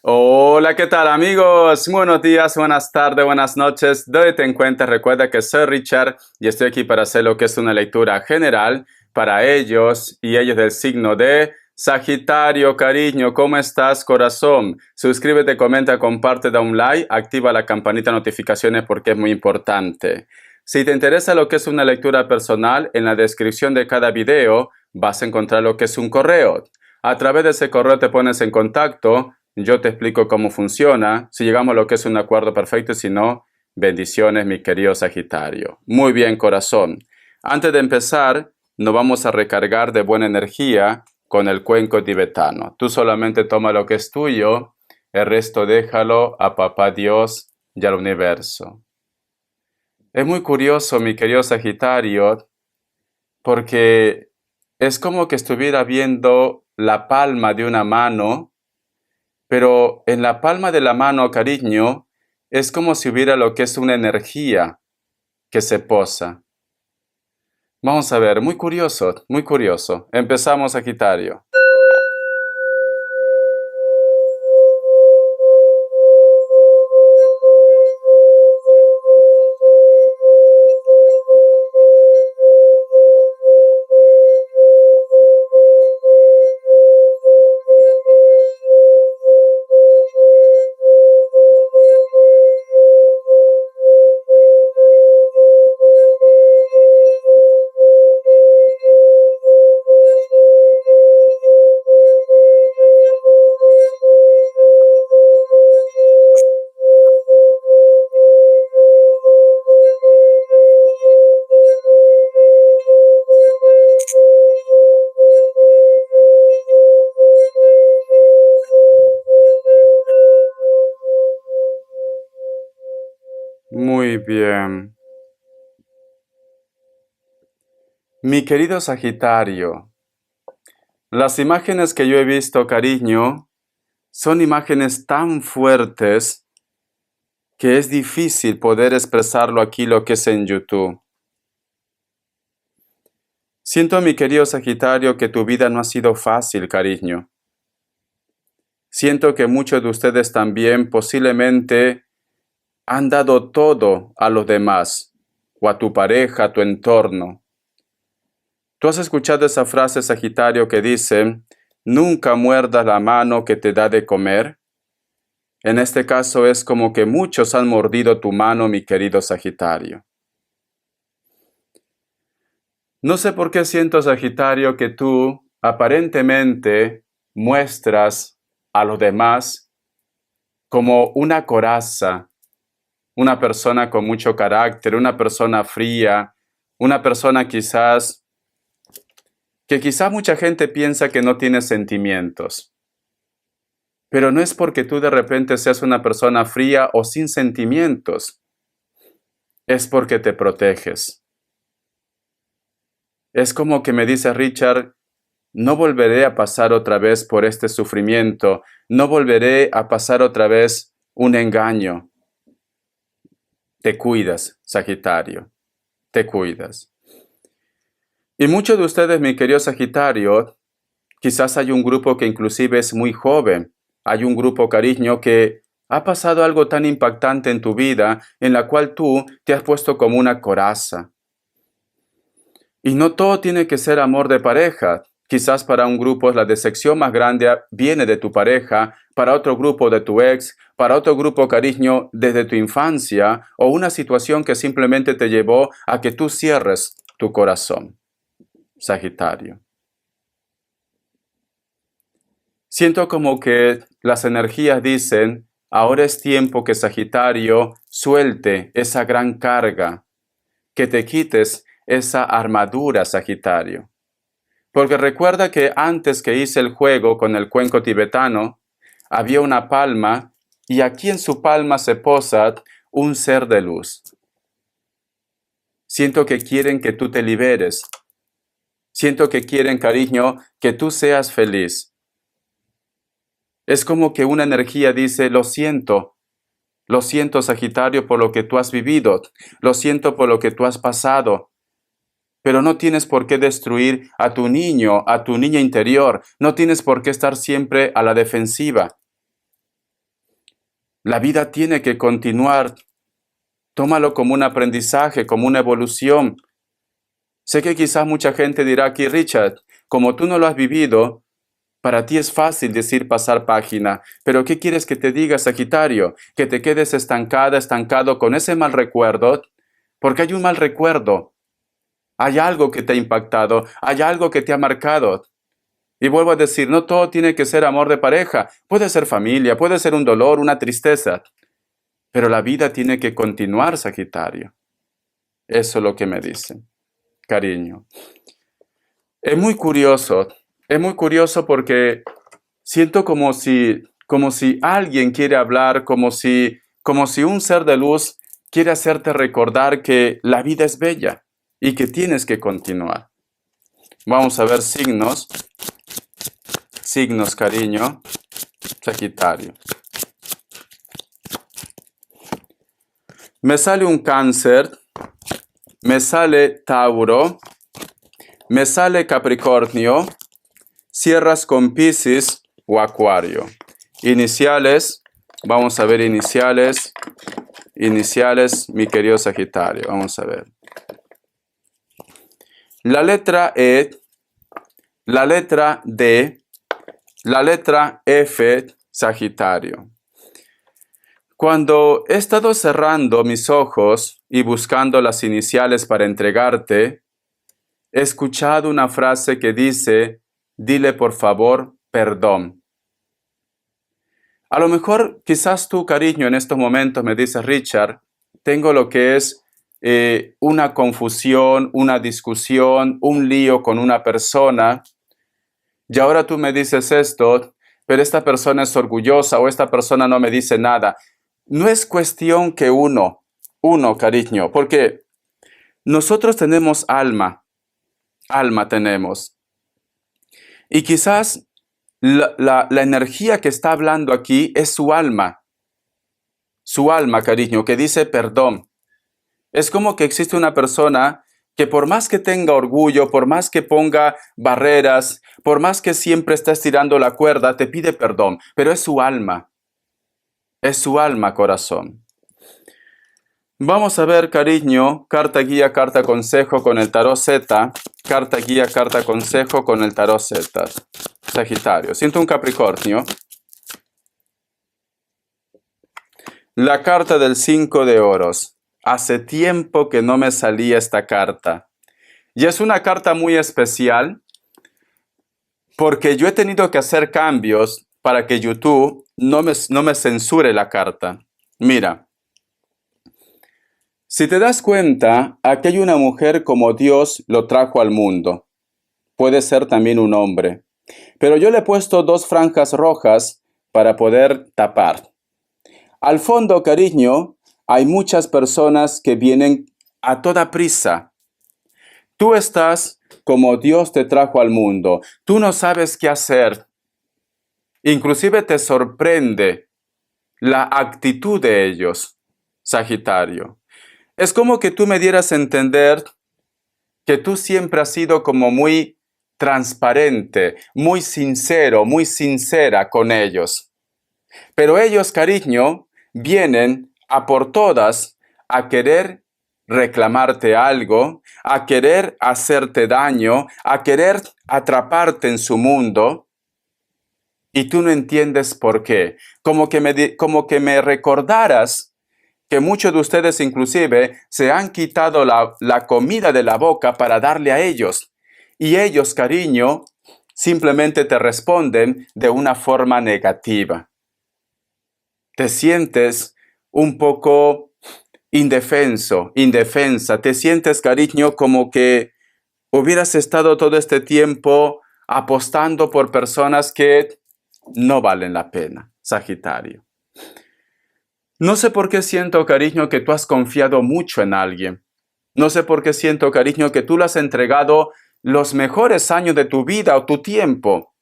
Hola, ¿qué tal amigos? Buenos días, buenas tardes, buenas noches. ¿Dónde te encuentras? Recuerda que soy Richard y estoy aquí para hacer lo que es una lectura general para ellos y ellos del signo de Sagitario. Cariño, ¿cómo estás, corazón? Suscríbete, comenta, comparte, da un like, activa la campanita de notificaciones porque es muy importante. Si te interesa lo que es una lectura personal, en la descripción de cada video vas a encontrar lo que es un correo. A través de ese correo te pones en contacto. Yo te explico cómo funciona, si llegamos a lo que es un acuerdo perfecto, si no, bendiciones, mi querido Sagitario. Muy bien, corazón. Antes de empezar, nos vamos a recargar de buena energía con el cuenco tibetano. Tú solamente toma lo que es tuyo, el resto déjalo a Papá Dios y al universo. Es muy curioso, mi querido Sagitario, porque es como que estuviera viendo la palma de una mano, pero en la palma de la mano, cariño, es como si hubiera lo que es una energía que se posa. Vamos a ver, muy curioso, muy curioso. Empezamos, Sagitario. Muy bien. Mi querido Sagitario, las imágenes que yo he visto, cariño, son imágenes tan fuertes que es difícil poder expresarlo aquí lo que es en YouTube. Siento, mi querido Sagitario, que tu vida no ha sido fácil, cariño. Siento que muchos de ustedes también posiblemente han dado todo a los demás, o a tu pareja, a tu entorno. ¿Tú has escuchado esa frase, Sagitario, que dice, nunca muerdas la mano que te da de comer? En este caso es como que muchos han mordido tu mano, mi querido Sagitario. No sé por qué siento, Sagitario, que tú aparentemente muestras a los demás como una coraza, una persona con mucho carácter, una persona fría, una persona quizás mucha gente piensa que no tiene sentimientos. Pero no es porque tú de repente seas una persona fría o sin sentimientos, es porque te proteges. Es como que me dice Richard, no volveré a pasar otra vez por este sufrimiento, no volveré a pasar otra vez un engaño. Te cuidas, Sagitario, te cuidas. Y muchos de ustedes, mi querido Sagitario, quizás hay un grupo que inclusive es muy joven, hay un grupo, cariño, que ha pasado algo tan impactante en tu vida, en la cual tú te has puesto como una coraza. Y no todo tiene que ser amor de pareja. Quizás para un grupo la decepción más grande viene de tu pareja, para otro grupo de tu ex, para otro grupo, cariño, desde tu infancia, o una situación que simplemente te llevó a que tú cierres tu corazón, Sagitario. Siento como que las energías dicen, ahora es tiempo que Sagitario suelte esa gran carga, que te quites esa armadura, Sagitario. Porque recuerda que antes que hice el juego con el cuenco tibetano, había una palma y aquí en su palma se posa un ser de luz. Siento que quieren que tú te liberes. Siento que quieren, cariño, que tú seas feliz. Es como que una energía dice, lo siento, Sagitario, por lo que tú has vivido, lo siento por lo que tú has pasado, pero no tienes por qué destruir a tu niño, a tu niña interior, no tienes por qué estar siempre a la defensiva. La vida tiene que continuar. Tómalo como un aprendizaje, como una evolución. Sé que quizás mucha gente dirá aquí, Richard, como tú no lo has vivido, para ti es fácil decir pasar página, pero ¿qué quieres que te diga, Sagitario? Que te quedes estancada, estancado con ese mal recuerdo, porque hay un mal recuerdo. Hay algo que te ha impactado, hay algo que te ha marcado. Y vuelvo a decir, no todo tiene que ser amor de pareja, puede ser familia, puede ser un dolor, una tristeza, pero la vida tiene que continuar, Sagitario. Eso es lo que me dicen, cariño. Es muy curioso porque siento como si alguien quiere hablar, como si un ser de luz quiere hacerte recordar que la vida es bella y que tienes que continuar. Vamos a ver signos, cariño, Sagitario. Me sale un Cáncer, me sale Tauro, me sale Capricornio, cierras con Piscis o Acuario. Iniciales, vamos a ver iniciales, mi querido Sagitario, vamos a ver. La letra E, la letra D, la letra F, Sagitario. Cuando he estado cerrando mis ojos y buscando las iniciales para entregarte, he escuchado una frase que dice, dile por favor, perdón. A lo mejor, quizás tú, cariño, en estos momentos me dices, Richard, tengo lo que es una confusión, una discusión, un lío con una persona, y ahora tú me dices esto, pero esta persona es orgullosa o esta persona no me dice nada. No es cuestión que uno, cariño, porque nosotros tenemos alma tenemos. Y quizás la energía que está hablando aquí es su alma, cariño, que dice perdón. Es como que existe una persona que por más que tenga orgullo, por más que ponga barreras, por más que siempre esté estirando la cuerda, te pide perdón, pero es su alma, corazón. Vamos a ver, cariño, carta guía, carta consejo con el tarot Z, carta guía, carta consejo con el tarot Z. Sagitario, siento un Capricornio. La carta del 5 de oros. Hace tiempo que no me salía esta carta. Y es una carta muy especial porque yo he tenido que hacer cambios para que YouTube no me censure la carta. Mira, si te das cuenta, aquí hay una mujer como Dios lo trajo al mundo. Puede ser también un hombre. Pero yo le he puesto 2 franjas rojas para poder tapar. Al fondo, cariño, hay muchas personas que vienen a toda prisa. Tú estás como Dios te trajo al mundo. Tú no sabes qué hacer. Inclusive te sorprende la actitud de ellos, Sagitario. Es como que tú me dieras a entender que tú siempre has sido como muy transparente, muy sincero, muy sincera con ellos. Pero ellos, cariño, vienen a por todas a querer reclamarte algo, a querer hacerte daño, a querer atraparte en su mundo, y tú no entiendes por qué. Como que me recordaras que muchos de ustedes inclusive se han quitado la comida de la boca para darle a ellos. Y ellos, cariño, simplemente te responden de una forma negativa. Te sientes un poco indefensa. Te sientes, cariño, como que hubieras estado todo este tiempo apostando por personas que no valen la pena, Sagitario. No sé por qué siento, cariño, que tú has confiado mucho en alguien. No sé por qué siento, cariño, que tú le has entregado los mejores años de tu vida o tu tiempo.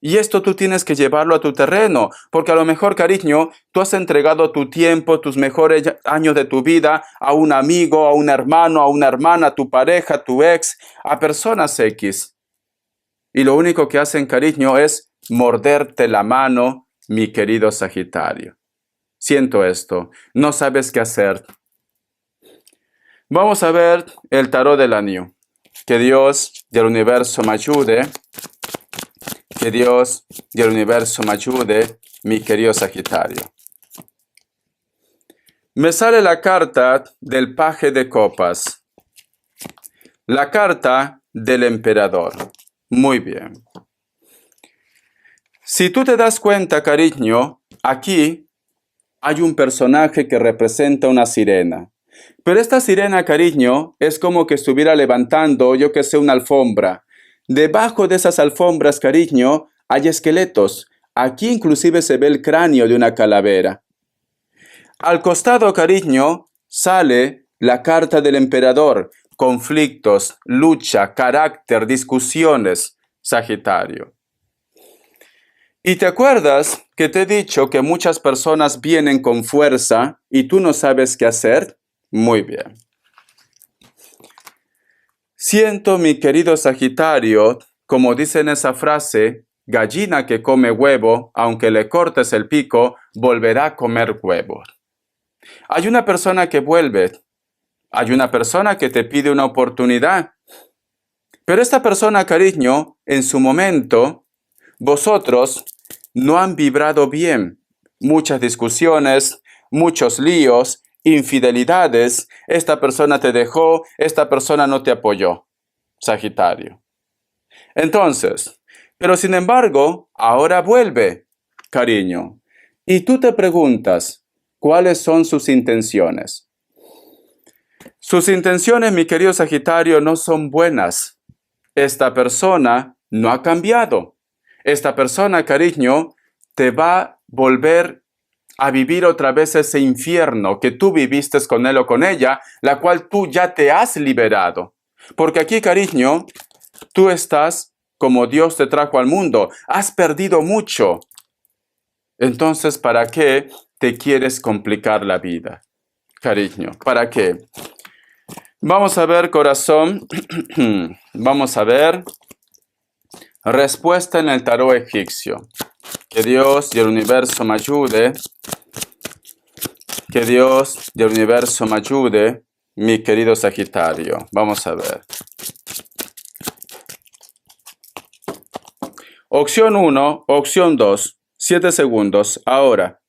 Y esto tú tienes que llevarlo a tu terreno, porque a lo mejor, cariño, tú has entregado tu tiempo, tus mejores años de tu vida a un amigo, a un hermano, a una hermana, a tu pareja, a tu ex, a personas X. Y lo único que hacen, cariño, es morderte la mano, mi querido Sagitario. siento esto, no sabes qué hacer. Vamos a ver el tarot del año. Que Dios del universo me ayude. Que Dios del universo me ayude, mi querido Sagitario. Me sale la carta del paje de copas. La carta del emperador. Muy bien. Si tú te das cuenta, cariño, aquí hay un personaje que representa una sirena. Pero esta sirena, cariño, es como que estuviera levantando, yo que sé, una alfombra. Debajo de esas alfombras, cariño, hay esqueletos. Aquí inclusive se ve el cráneo de una calavera. Al costado, cariño, sale la carta del emperador. Conflictos, lucha, carácter, discusiones, Sagitario. ¿Y te acuerdas que te he dicho que muchas personas vienen con fuerza y tú no sabes qué hacer? Muy bien. Siento, mi querido Sagitario, como dice en esa frase, gallina que come huevo, aunque le cortes el pico, volverá a comer huevo. Hay una persona que vuelve, hay una persona que te pide una oportunidad, pero esta persona, cariño, en su momento, vosotros no han vibrado bien. Muchas discusiones, muchos líos, infidelidades. Esta persona te dejó, esta persona no te apoyó. Sagitario. Entonces, pero sin embargo, ahora vuelve, cariño. Y tú te preguntas, ¿cuáles son sus intenciones? Sus intenciones, mi querido Sagitario, no son buenas. Esta persona no ha cambiado. Esta persona, cariño, te va a volver a vivir otra vez ese infierno que tú viviste con él o con ella, la cual tú ya te has liberado. Porque aquí, cariño, tú estás como Dios te trajo al mundo. Has perdido mucho. Entonces, ¿para qué te quieres complicar la vida? Cariño, ¿para qué? Vamos a ver, corazón. Vamos a ver. Respuesta en el tarot egipcio. Que Dios y el universo me ayude. Que Dios y el universo me ayude, mi querido Sagitario. Vamos a ver. Opción 1, opción 2. 7 segundos. Ahora.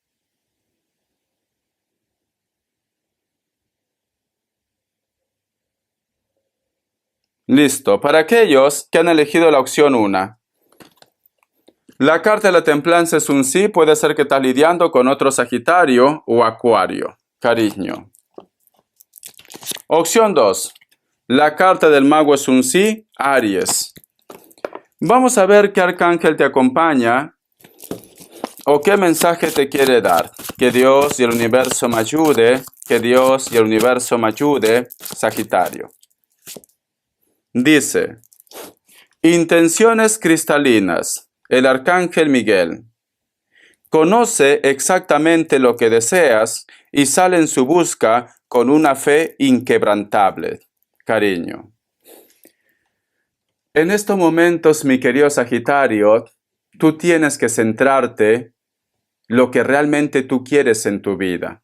Listo. Para aquellos que han elegido la opción 1. La carta de la templanza es un sí. Puede ser que estás lidiando con otro Sagitario o Acuario. Cariño. Opción 2. La carta del mago es un sí. Aries. Vamos a ver qué arcángel te acompaña o qué mensaje te quiere dar. Que Dios y el universo me ayude. Que Dios y el universo me ayude. Sagitario. Dice, intenciones cristalinas. El arcángel Miguel. Conoce exactamente lo que deseas y sale en su busca con una fe inquebrantable. Cariño. En estos momentos, mi querido Sagitario, tú tienes que centrarte lo que realmente tú quieres en tu vida.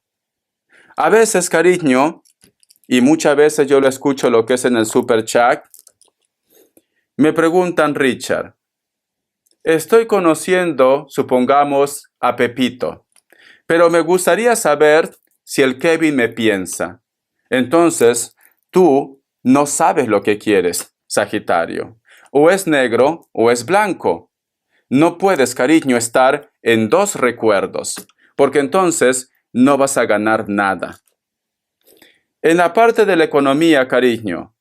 A veces, cariño, y muchas veces yo lo escucho lo que es en el super chat, me preguntan, Richard, estoy conociendo, supongamos, a Pepito, pero me gustaría saber si el Kevin me piensa. Entonces, tú no sabes lo que quieres, Sagitario. O es negro o es blanco. No puedes, cariño, estar en dos recuerdos, porque entonces no vas a ganar nada. En la parte de la economía, cariño,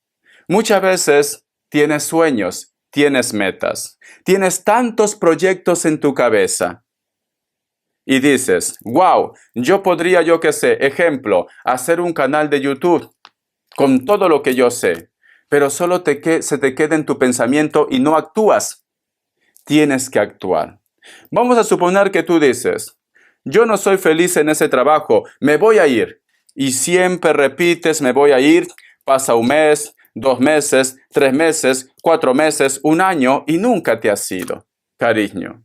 muchas veces tienes sueños, tienes metas, tienes tantos proyectos en tu cabeza. Y dices, wow, yo podría, yo qué sé, ejemplo, hacer un canal de YouTube con todo lo que yo sé, pero solo se te queda en tu pensamiento y no actúas. Tienes que actuar. Vamos a suponer que tú dices, yo no soy feliz en ese trabajo, me voy a ir. Y siempre repites, me voy a ir, pasa un mes, 2 meses, 3 meses, 4 meses, un año y nunca te has ido, cariño.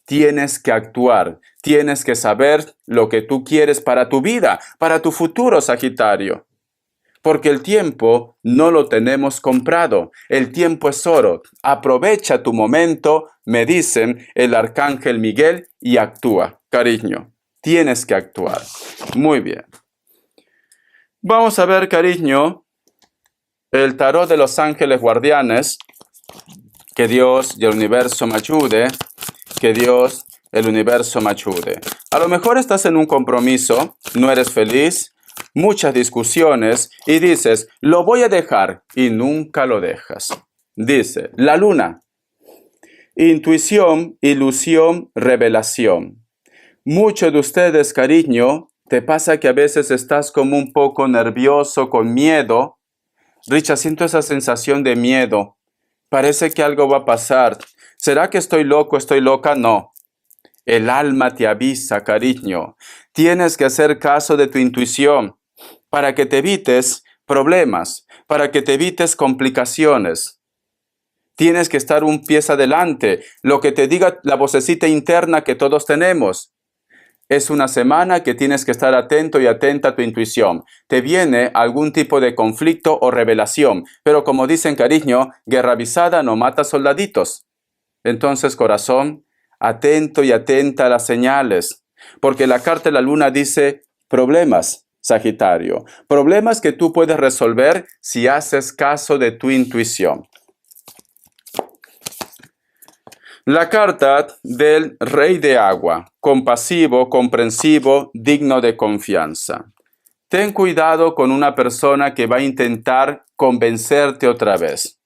tienes que actuar, tienes que saber lo que tú quieres para tu vida, para tu futuro, Sagitario. Porque el tiempo no lo tenemos comprado, el tiempo es oro. Aprovecha tu momento, me dicen el arcángel Miguel, y actúa, cariño. Tienes que actuar. Muy bien. Vamos a ver, cariño, el tarot de los ángeles guardianes. Que Dios y el universo me ayude. Que Dios, el universo me ayude. A lo mejor estás en un compromiso, no eres feliz, muchas discusiones y dices, lo voy a dejar y nunca lo dejas. Dice, la luna, intuición, ilusión, revelación. Muchos de ustedes, cariño, te pasa que a veces estás como un poco nervioso, con miedo. Richa, siento esa sensación de miedo. Parece que algo va a pasar. ¿Será que estoy loco, estoy loca? No. El alma te avisa, cariño. Tienes que hacer caso de tu intuición para que te evites problemas, para que te evites complicaciones. Tienes que estar un pie adelante. Lo que te diga la vocecita interna que todos tenemos. Es una semana que tienes que estar atento y atenta a tu intuición. Te viene algún tipo de conflicto o revelación, pero como dicen, cariño, guerra avisada no mata soldaditos. Entonces, corazón, atento y atenta a las señales, porque la carta de la luna dice problemas, Sagitario, problemas que tú puedes resolver si haces caso de tu intuición. La carta del Rey de Agua, compasivo, comprensivo, digno de confianza. Ten cuidado con una persona que va a intentar convencerte otra vez.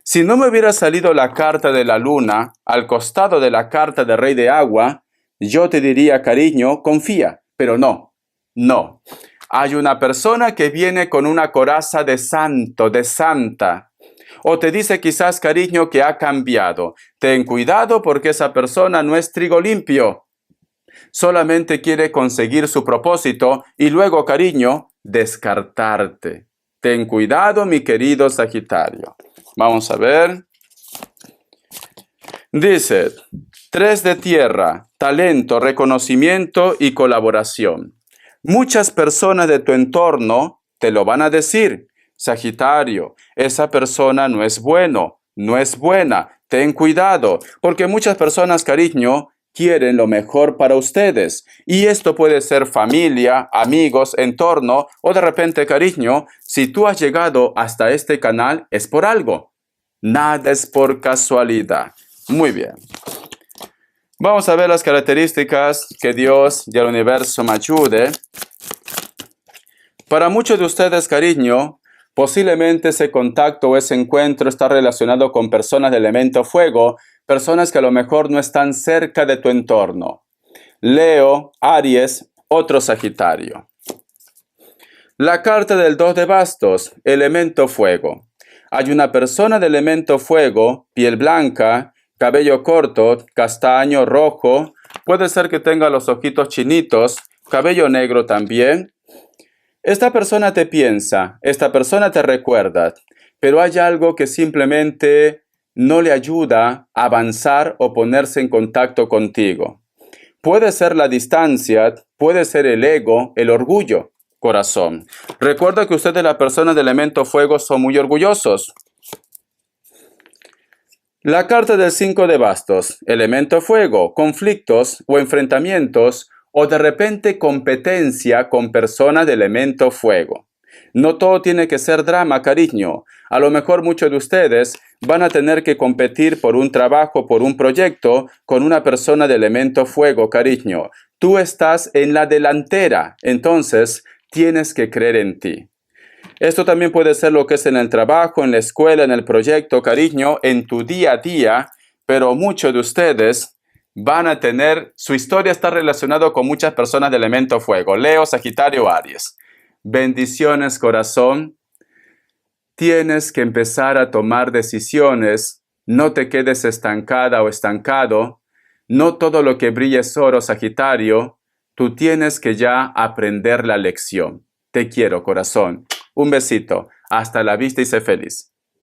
Si no me hubiera salido la carta de la luna al costado de la carta del Rey de Agua, yo te diría, cariño, confía, pero no. Hay una persona que viene con una coraza de santo, de santa. O te dice quizás, cariño, que ha cambiado. Ten cuidado porque esa persona no es trigo limpio. Solamente quiere conseguir su propósito y luego, cariño, descartarte. Ten cuidado, mi querido Sagitario. Vamos a ver. Dice, 3 de tierra, talento, reconocimiento y colaboración. Muchas personas de tu entorno te lo van a decir. Sagitario, esa persona no es bueno, no es buena. Ten cuidado, porque muchas personas, cariño, quieren lo mejor para ustedes. Y esto puede ser familia, amigos, entorno, o de repente, cariño, si tú has llegado hasta este canal, es por algo. Nada es por casualidad. Muy bien. Vamos a ver las características. Que Dios y el universo me ayude. Para muchos de ustedes, cariño, posiblemente ese contacto o ese encuentro está relacionado con personas de elemento fuego, personas que a lo mejor no están cerca de tu entorno. Leo, Aries, otro Sagitario. La carta del 2 de bastos, elemento fuego. Hay una persona de elemento fuego, piel blanca, cabello corto, castaño, rojo. Puede ser que tenga los ojitos chinitos, cabello negro también. Esta persona te piensa, esta persona te recuerda, pero hay algo que simplemente no le ayuda a avanzar o ponerse en contacto contigo. Puede ser la distancia, puede ser el ego, el orgullo, corazón. Recuerda que ustedes, las personas de elemento fuego, son muy orgullosos. La carta del 5 de bastos, elemento fuego, conflictos o enfrentamientos, o de repente competencia con personas de elemento fuego. No todo tiene que ser drama, cariño. A lo mejor muchos de ustedes van a tener que competir por un trabajo, por un proyecto, con una persona de elemento fuego, cariño. Tú estás en la delantera, entonces tienes que creer en ti. Esto también puede ser lo que es en el trabajo, en la escuela, en el proyecto, cariño, en tu día a día, pero muchos de ustedes van a tener, su historia está relacionada con muchas personas de elemento fuego. Leo, Sagitario, Aries. Bendiciones, corazón. Tienes que empezar a tomar decisiones. No te quedes estancada o estancado. No todo lo que brilla es oro, Sagitario. Tú tienes que ya aprender la lección. Te quiero, corazón. Un besito. Hasta la vista y sé feliz.